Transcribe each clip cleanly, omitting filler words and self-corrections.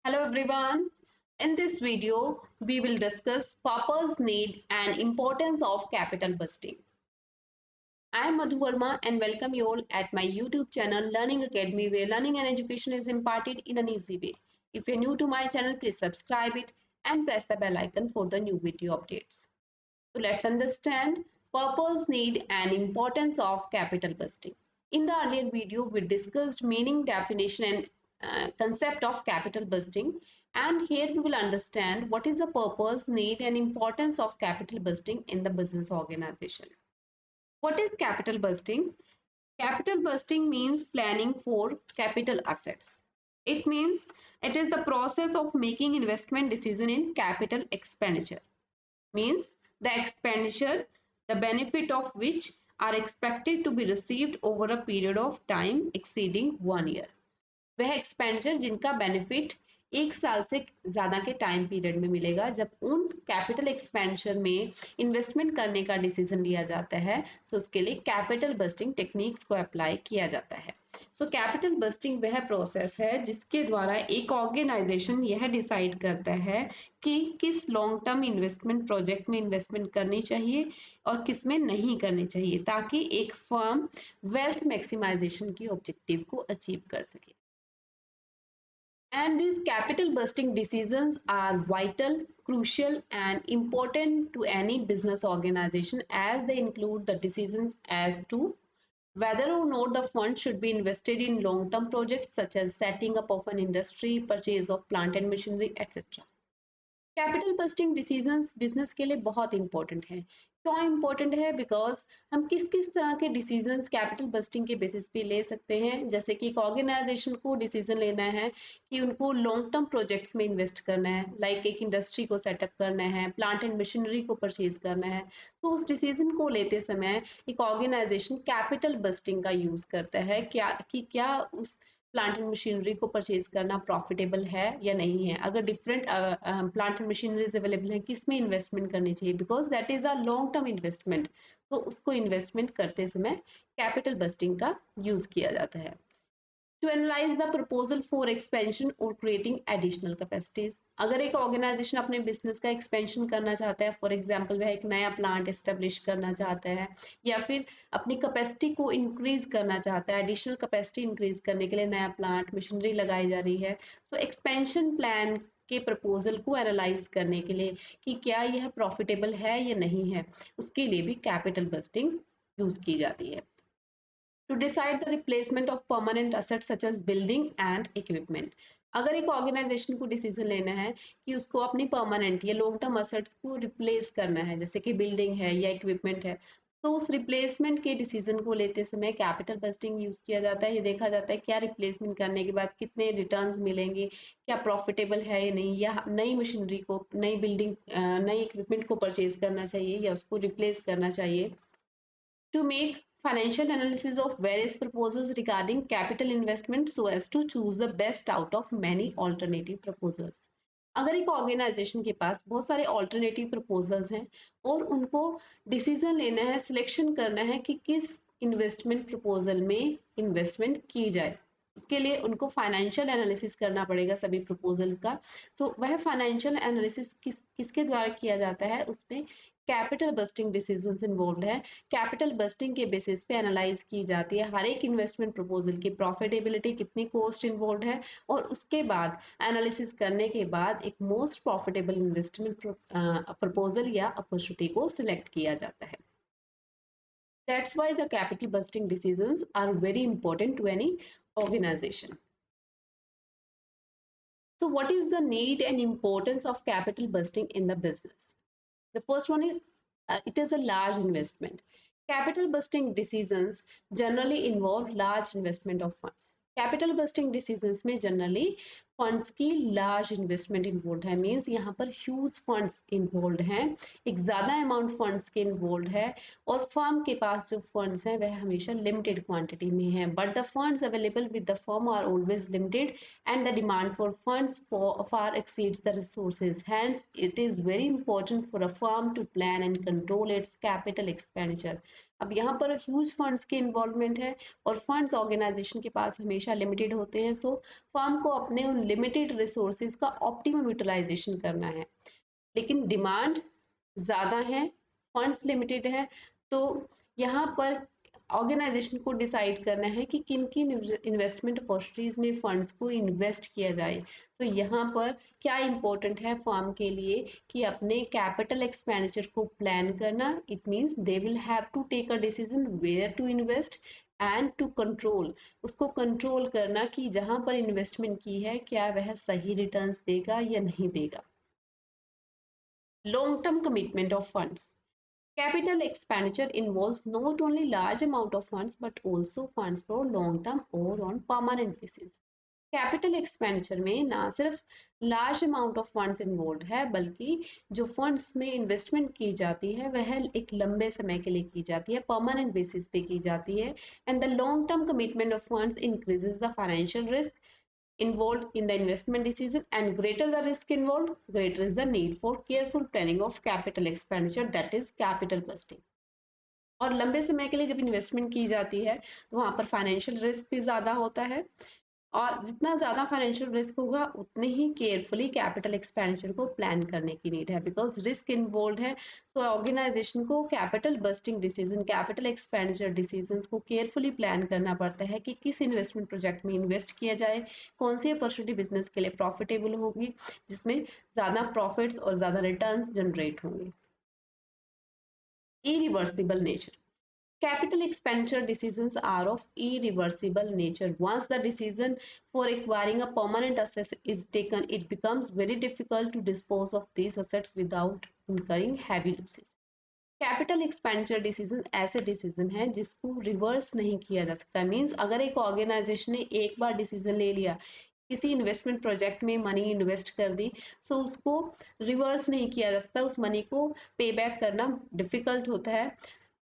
Hello everyone. In this video, we will discuss purpose, need and importance of capital busting. I am Madhu Verma and welcome you all at my YouTube channel Learning Academy where learning and education is imparted in an easy way. If you're new to my channel, please subscribe it and press the bell icon for the new video updates. So let's understand purpose, need and importance of capital busting. In the earlier video, we discussed meaning, definition and concept of capital busting, and here we will understand what is the purpose, need and importance of capital busting in the business organization. What is capital busting? Capital busting means planning for capital assets. It means it is the process of making investment decision in capital expenditure. Means the expenditure, the benefit of which are expected to be received over a period of time exceeding 1 year. वह expenditure जिनका benefit 1 साल से ज़्यादा के time period में मिलेगा जब उन कैपिटल एक्सपेंडिचर में इन्वेस्टमेंट करने का डिसीजन लिया जाता है, सो उसके लिए कैपिटल बस्टिंग टेक्निक्स को अप्लाई किया जाता है. सो कैपिटल बस्टिंग वह प्रोसेस है जिसके द्वारा एक ऑर्गेनाइजेशन यह डिसाइड करता है कि किस लॉन्ग टर्म इन्वेस्टमेंट प्रोजेक्ट में इन्वेस्टमेंट करनी चाहिए और किस में नहीं करनी चाहिए ताकि एक फर्म वेल्थ मैक्सिमाइजेशन की ऑब्जेक्टिव को अचीव कर सके. And these capital busting decisions are vital, crucial, and important to any business organization as they include the decisions as to whether or not the fund should be invested in long-term projects such as setting up of an industry, purchase of plant and machinery, etc. Capital busting decisions business के लिए बहुत important है. क्यों important है? Because हम किस किस तरह के डिसीजंस कैपिटल बस्टिंग के बेसिस पे ले सकते हैं. जैसे कि एक ऑर्गेनाइजेशन को डिसीजन लेना है कि उनको लॉन्ग टर्म प्रोजेक्ट्स में इन्वेस्ट करना है, लाइक एक इंडस्ट्री को सेटअप करना है, प्लांट एंड मशीनरी को परचेज करना है. तो उस डिसीजन को लेते समय एक ऑर्गेनाइजेशन कैपिटल बस्टिंग का यूज करता है क्या उस प्लांट एंड मशीनरी को परचेज करना प्रॉफिटेबल है या नहीं है. अगर different plant and machineries available है, किस में इन्वेस्टमेंट करनी चाहिए, because that is a long term investment. तो उसको इन्वेस्टमेंट करते समय कैपिटल बस्टिंग का यूज किया जाता है. To analyze the proposal for expansion or creating additional capacities. अगर एक ऑर्गेनाइजेशन अपने बिजनेस का एक्सपेंशन करना चाहता है, फॉर एग्जांपल वह एक नया प्लांट एस्टेब्लिश करना चाहता है या फिर अपनी कैपेसिटी को इंक्रीज करना चाहता है, एडिशनल कैपेसिटी इंक्रीज करने के लिए नया प्लांट मशीनरी लगाई जा रही है, सो एक्सपेंशन प्लान के प्रपोजल को एनालाइज करने के लिए कि क्या यह प्रॉफिटेबल है या नहीं है, उसके लिए भी कैपिटल बस्टिंग यूज की जाती है. To decide the replacement of permanent assets such as building and equipment. अगर एक ऑर्गेनाइजेशन को डिसीजन लेना है कि उसको अपनी परमानेंट या लॉन्ग टर्म असेट्स को रिप्लेस करना है, जैसे कि बिल्डिंग है या इक्विपमेंट है, तो उस रिप्लेसमेंट के डिसीजन को लेते समय कैपिटल बस्टिंग यूज किया जाता है. ये देखा जाता है क्या रिप्लेसमेंट करने के बाद कितने रिटर्न्स मिलेंगे, क्या प्रॉफिटेबल है या नहीं, या नई मशीनरी को, नई बिल्डिंग, नई इक्विपमेंट को परचेज करना चाहिए या उसको रिप्लेस करना चाहिए. To make financial analysis of various proposals regarding capital investment so as to choose the best out of many alternative proposals. अगर एक ऑर्गेनाइजेशन के पास बहुत सारे ऑल्टरनेटिव प्रपोजल्स हैं और उनको डिसीजन लेना है, सिलेक्शन करना है कि किस इन्वेस्टमेंट प्रपोजल में इन्वेस्टमेंट की जाए, उसके लिए उनको फाइनेंशियल एनालिसिस करना पड़ेगा सभी प्रपोजल का. वह फाइनेंशियल एनालिसिस किसके द्वारा किया जाता है, उसमें कैपिटल बस्टिंग डिसीजंस इन्वॉल्व है. कैपिटल बस्टिंग के बेसिस पे एनालाइज की जाती है हर एक इन्वेस्टमेंट प्रपोजल की प्रॉफिटेबिलिटी, कितनी कॉस्ट इन्वॉल्व है, और उसके बाद एनालिसिस करने के बाद एक मोस्ट प्रॉफिटेबल इन्वेस्टमेंट प्रपोजल या अपॉर्चुनिटी को सिलेक्ट किया जाता है. That's why the capital busting decisions are very important to any organization. So what is the need and importance of capital busting in the business? The first one is it is a large investment. Capital busting decisions generally involve large investment of funds. Capital busting decisions में generally funds की large investment involve है, means यहाँ पर huge funds involve हैं, एक ज़्यादा amount funds के involve है, और फर्म के पास जो फंड्स हैं वह हमेशा लिमिटेड क्वांटिटी में है, but the funds available with the firm are always limited and the demand for funds far exceeds the resources. Hence, it is very important for a firm to plan and control its capital expenditure. अब यहाँ पर huge funds की involvement है और funds organisation के पास हमेशा limited होते हैं, सो फर्म को अपने उन लिमिटेड रिसोर्सेज का ऑप्टिमम यूटिलाइजेशन करना है। लेकिन डिमांड ज़्यादा है, फंड्स लिमिटेड है, तो यहाँ पर ऑर्गेनाइजेशन को डिसाइड करना है कि किन किन इन्वेस्टमेंट अपॉर्चुनिटीज में फंड्स को इन्वेस्ट किया जाए। तो यहाँ पर क्या इम्पोर्टेंट है फर्म के लिए कि अपने कैपिटल एक्सपेंडिचर को प्लान करना। It means they will have to take a decision where to invest and to control, उसको कंट्रोल करना कि जहां पर इन्वेस्टमेंट की है क्या वह सही रिटर्न्स देगा या नहीं देगा। Long term commitment of funds, capital expenditure involves not only large amount of funds but also funds for long term or on permanent basis. Capital expenditure में ना सिर्फ large amount of funds involve है, बल्कि जो funds में investment की जाती है वह एक लंबे समय के लिए की जाती है, परमानेंट बेसिस पे की जाती है। And the long term commitment of funds increases the financial risk involved in the investment decision, and greater the risk involved, greater is the need for careful planning of capital expenditure, that is capital budgeting. और लंबे समय के लिए जब investment की जाती है तो वहां पर फाइनेंशियल रिस्क भी ज्यादा होता है, और जितना ज़्यादा फाइनेंशियल रिस्क होगा उतने ही केयरफुली कैपिटल एक्सपेंडिचर को प्लान करने की नीड है, बिकॉज रिस्क इन्वॉल्व है। सो ऑर्गेनाइजेशन को capital budgeting decision, capital expenditure decision को केयरफुली प्लान करना पड़ता है कि किस इन्वेस्टमेंट प्रोजेक्ट में इन्वेस्ट किया जाए, कौन सी अपॉर्चुनिटी बिजनेस के लिए प्रॉफिटेबल होगी, जिसमें ज़्यादा प्रॉफिट्स और ज़्यादा रिटर्न्स जनरेट होंगे। Irreversible nature, capital expenditure decisions are of irreversible nature. Once the decision for acquiring a permanent asset is taken, it becomes very difficult to dispose of these assets without incurring heavy losses. Capital expenditure decision ऐसे decision है जिसको reverse नहीं किया जा सकता। Means अगर एक organisation ने एक बार डिसीजन ले लिया, किसी इन्वेस्टमेंट प्रोजेक्ट में मनी इन्वेस्ट कर दी, सो उसको रिवर्स नहीं किया जा सकता, उस मनी को पे बैक करना डिफिकल्ट होता है,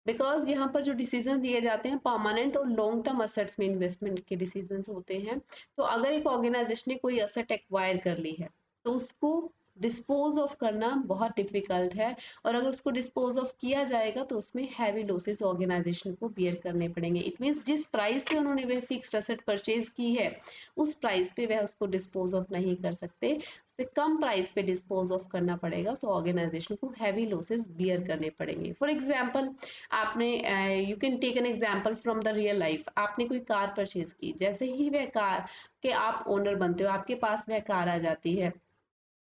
बिकॉज यहाँ पर जो डिसीजन दिए जाते हैं परमानेंट और लॉन्ग टर्म असेट्स में इन्वेस्टमेंट के डिसीजन होते हैं। तो अगर एक ऑर्गेनाइजेशन ने कोई असेट एक्वायर कर ली है तो उसको डिस्पोज ऑफ करना बहुत डिफिकल्ट है, और अगर उसको डिस्पोज ऑफ किया जाएगा तो उसमें हैवी लॉसेस ऑर्गेनाइजेशन को बियर करने पड़ेंगे। इट मीन्स जिस प्राइस पे उन्होंने वह फिक्स्ड असेट परचेज की है उस प्राइस पे वह उसको डिस्पोज ऑफ नहीं कर सकते, उससे कम प्राइस पे डिस्पोज ऑफ करना पड़ेगा। सो ऑर्गेनाइजेशन को हैवी लॉसेस बियर करने पड़ेंगे। फॉर एग्जाम्पल आपने, you can take an example from the real life, आपने कोई कार परचेज की, जैसे ही वह कार के आप ओनर बनते हो आपके पास वह कार आ जाती है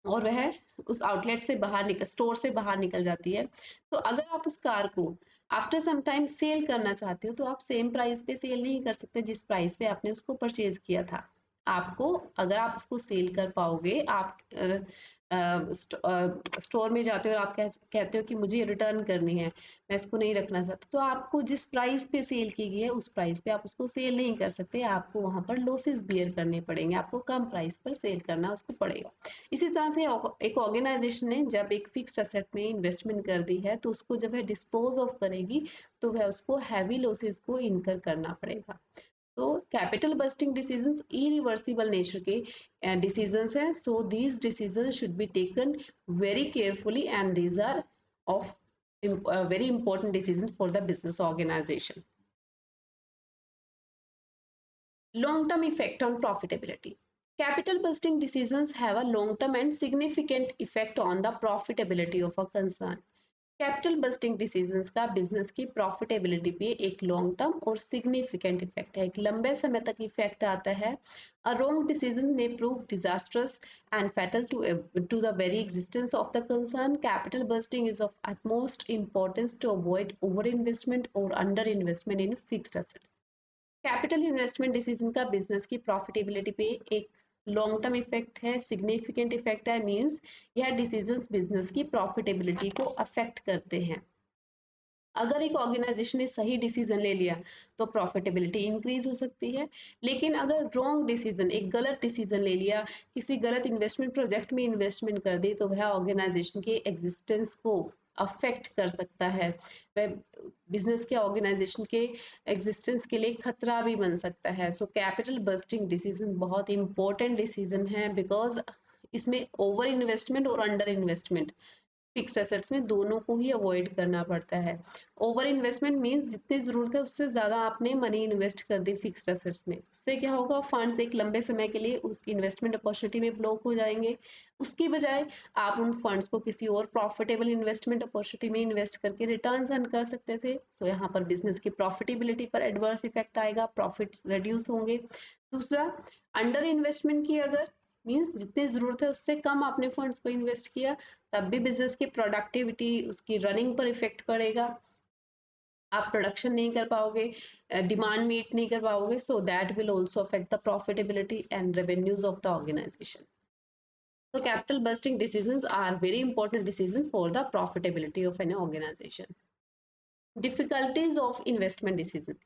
और वह उस आउटलेट से बाहर निकल, स्टोर से बाहर निकल जाती है, तो अगर आप उस कार को आफ्टर सम टाइम सेल करना चाहते हो तो आप सेम प्राइस पे सेल नहीं कर सकते जिस प्राइस पे आपने उसको परचेज किया था। आपको, अगर आप उसको सेल कर पाओगे, आप स्टोर में जाते हो और आप कहते हो कि मुझे रिटर्न करनी है, मैं इसको नहीं रखना चाहता, तो आपको जिस प्राइस पे सेल की गई है उस प्राइस पे आप उसको सेल नहीं कर सकते, आपको वहां पर लॉसेस बियर करने पड़ेंगे, आपको कम प्राइस पर सेल करना उसको पड़ेगा। इसी तरह से एक ऑर्गेनाइजेशन ने जब एक फिक्स्ड असेट में इन्वेस्टमेंट कर दी है तो उसको जब वह डिस्पोज ऑफ करेगी तो वह उसको हैवी लॉसेस को इनकर करना पड़ेगा। तो capital busting decisions irreversible nature के डिसीजंस हैं, so these decisions should be taken very carefully and these are of very important decisions for the business organization. Long-term effect on profitability. Capital busting decisions have a long-term and significant effect on the profitability of a concern. Capital busting decisions का business की profitability पे एक long term और significant effect है, एक लंबे समय तक इफेक्ट आता है। A wrong decision may prove disastrous and fatal to the very existence of the concern. Capital busting is of utmost importance to avoid over investment or under investment in fixed assets. Capital investment decision का business की profitability पे एक long term effect है, significant effect है, means यह decisions business की profitability को affect करते हैं। अगर एक ऑर्गेनाइजेशन ने सही डिसीजन ले लिया तो प्रॉफिटेबिलिटी इंक्रीज हो सकती है, लेकिन अगर रॉन्ग डिसीजन, एक गलत डिसीजन ले लिया, किसी गलत इन्वेस्टमेंट प्रोजेक्ट में इन्वेस्टमेंट कर दी, तो वह ऑर्गेनाइजेशन के एग्जिस्टेंस को अफेक्ट कर सकता है, वह बिजनेस के ऑर्गेनाइजेशन के एग्जिस्टेंस के लिए खतरा भी बन सकता है। सो कैपिटल बस्टिंग डिसीजन बहुत इंपॉर्टेंट डिसीजन है, बिकॉज इसमें ओवर इन्वेस्टमेंट और अंडर इन्वेस्टमेंट फिक्स्ड एसेट्स में, दोनों को ही अवॉइड करना पड़ता है। ओवर इन्वेस्टमेंट मीन्स जितनी ज़रूरत है उससे ज़्यादा आपने मनी इन्वेस्ट कर दी फिक्स्ड एसेट्स में, उससे क्या होगा, फंड्स एक लंबे समय के लिए उस इन्वेस्टमेंट अपॉर्चुनिटी में ब्लॉक हो जाएंगे। उसकी बजाय आप उन फंड्स को किसी और प्रॉफिटेबल इन्वेस्टमेंट अपॉर्चुनिटी में इन्वेस्ट करके रिटर्न अर्न कर सकते थे। सो यहाँ पर बिजनेस की प्रॉफिटेबिलिटी पर एडवर्स इफेक्ट आएगा, प्रॉफिट रिड्यूस होंगे। दूसरा, अंडर इन्वेस्टमेंट की अगर मीन्स जितनी ज़रूरत है उससे कम आपने फंड्स को इन्वेस्ट किया, तब भी बिजनेस की प्रोडक्टिविटी, उसकी रनिंग पर इफेक्ट पड़ेगा, आप प्रोडक्शन नहीं कर पाओगे, डिमांड मीट नहीं कर पाओगे। So that will also affect the profitability and revenues of the organisation. So capital busting decisions are very important decisions for the profitability of an organization. Difficulties of investment decisions.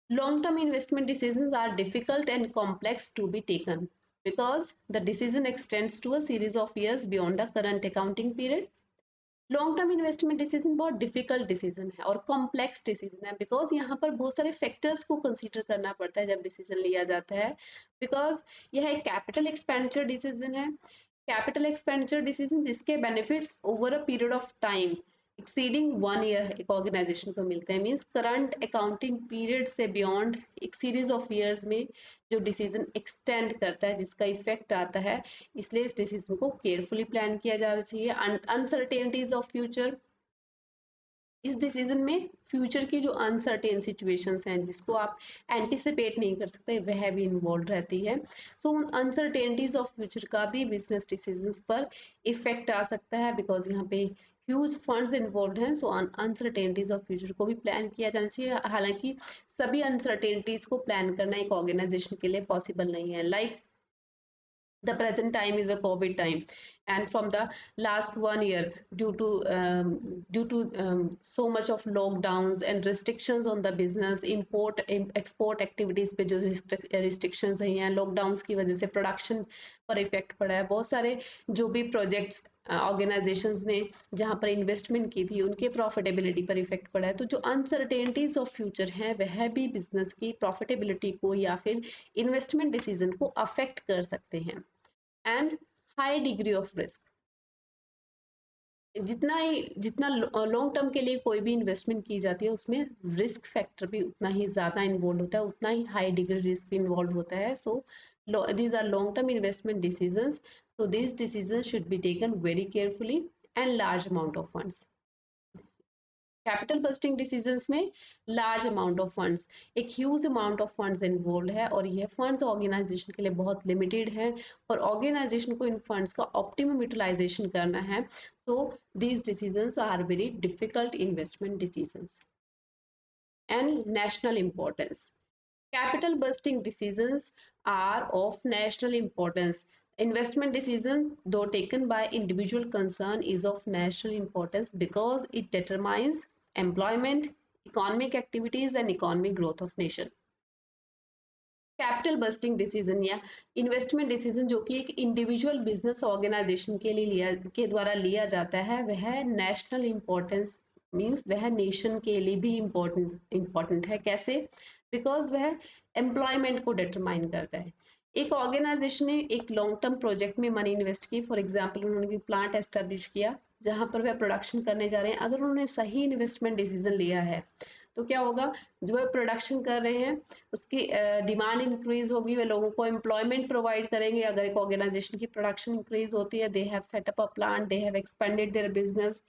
Long-term investment decisions are difficult and complex to be taken because the decision extends to a series of years beyond the current accounting period. Long term investment decision बहुत difficult decision है और complex decision है, because यहाँ पर बहुत सारे factors को consider करना पड़ता है जब डिसीजन लिया जाता है। बिकॉज यह एक कैपिटल एक्सपेंडिचर डिसीजन है, कैपिटल एक्सपेंडिचर डिसीजन जिसके benefits over a period of time exceeding 1 year एक ऑर्गेनाइजेशन को मिलते हैं। मीन्स करंट अकाउंटिंग पीरियड से बियॉन्ड एक सीरीज ऑफ ईयर्स में जो डिसीजन एक्सटेंड करता है, जिसका इफेक्ट आता है, इसलिए इस डिसीजन को केयरफुली प्लान किया जाना चाहिए। अनसर्टेनिटीज ऑफ फ्यूचर, इस डिसीजन में फ्यूचर की जो अनसर्टेन सिचुएशंस हैं जिसको आप एंटिसिपेट नहीं कर सकते, वह भी इन्वॉल्व रहती है। सो उन अनसर्टेनिटीज ऑफ फ्यूचर का भी बिजनेस डिसीजंस पर इफेक्ट आ सकता है, बिकॉज यहाँ पे ह्यूज फंड्स इन्वॉल्व हैं। सो अनसर्टेनिटीज ऑफ फ्यूचर को भी प्लान किया जाना चाहिए। हालांकि सभी अनसर्टेनिटीज को प्लान करना एक ऑर्गेनाइजेशन के लिए पॉसिबल नहीं है। Like the present time is a covid time, and from the last 1 year, due to so much of lockdowns and restrictions on the business, import export activities पे जो restrictions हैं, lockdowns की वजह से production पर effect पड़ा है। बहुत सारे जो भी प्रोजेक्ट्स ऑर्गेनाइजेशंस ने जहां पर इन्वेस्टमेंट की थी उनके प्रॉफिटेबिलिटी पर इफेक्ट पड़ा है। तो जो अनसर्टेनिटीज ऑफ फ्यूचर है वह भी बिजनेस की प्रॉफिटेबिलिटी को या फिर इन्वेस्टमेंट डिसीजन को अफेक्ट कर सकते हैं। And high degree of risk, जितना लॉन्ग टर्म के लिए कोई भी इन्वेस्टमेंट की जाती है उसमें रिस्क फैक्टर भी उतना ही ज़्यादा इन्वॉल्व होता है, उतना ही हाई डिग्री रिस्क भी इन्वॉल्व होता है। सो these are long term investment decisions, so these decisions should be taken very carefully and large amount of funds। Capital busting decisions में लार्ज अमाउंट ऑफ फंड्स, एक huge amount of funds involve है और ये funds organisation के लिए बहुत limited है और ऑर्गेनाइजेशन को इन फंड्स का ऑप्टिमम यूटिलाइजेशन करना है। So these decisions are very difficult investment decisions. And national importance, capital busting decisions are of national importance। Investment decision, though taken by individual concern, is of national importance because it determines employment, economic activities, and economic growth of nation। Capital budgeting decision या investment decision जो कि एक individual business organisation के लिए द्वारा लिया जाता है, वह नेशनल इम्पोर्टेंस मीन्स वह नेशन के लिए भी इम्पोर्टेंट है। कैसे? बिकॉज वह एम्प्लॉयमेंट को डिटरमाइन करता है। एक ऑर्गेनाइजेशन ने एक लॉन्ग टर्म प्रोजेक्ट में मनी इन्वेस्ट की, फॉर एग्जाम्पल उन्होंने प्लांट एस्टेब्लिश किया जहां पर वह प्रोडक्शन करने जा रहे हैं। अगर उन्होंने सही इन्वेस्टमेंट डिसीजन लिया है तो क्या होगा, जो है प्रोडक्शन कर रहे हैं उसकी डिमांड इंक्रीज होगी, वे लोगों को एम्प्लॉयमेंट प्रोवाइड करेंगे। अगर एक ऑर्गेनाइजेशन की प्रोडक्शन इंक्रीज होती है, they have set up a plant, they have expanded their business,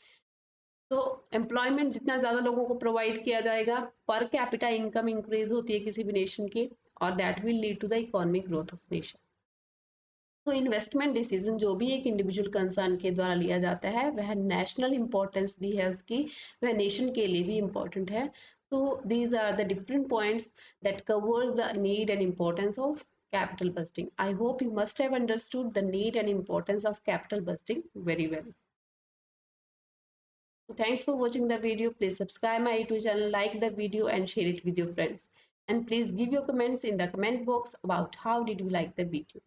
तो एम्प्लॉयमेंट जितना ज्यादा लोगों को प्रोवाइड किया जाएगा, पर कैपिटा इनकम इंक्रीज होती है किसी भी नेशन की, और that will lead to the economic growth of nation. तो इन्वेस्टमेंट डिसीजन जो भी एक इंडिविजुअल कंसर्न के द्वारा लिया जाता है वह नेशनल इंपॉर्टेंस भी है उसकी, वह नेशन के लिए भी इम्पोर्टेंट है। So these are the different points that covers the need and importance of capital busting। I hope you must have understood the need and importance of capital busting very well। So thanks for watching the video. Please subscribe my YouTube channel, like the video and share it with your friends, and please give your comments in the comment box about how did you like the video।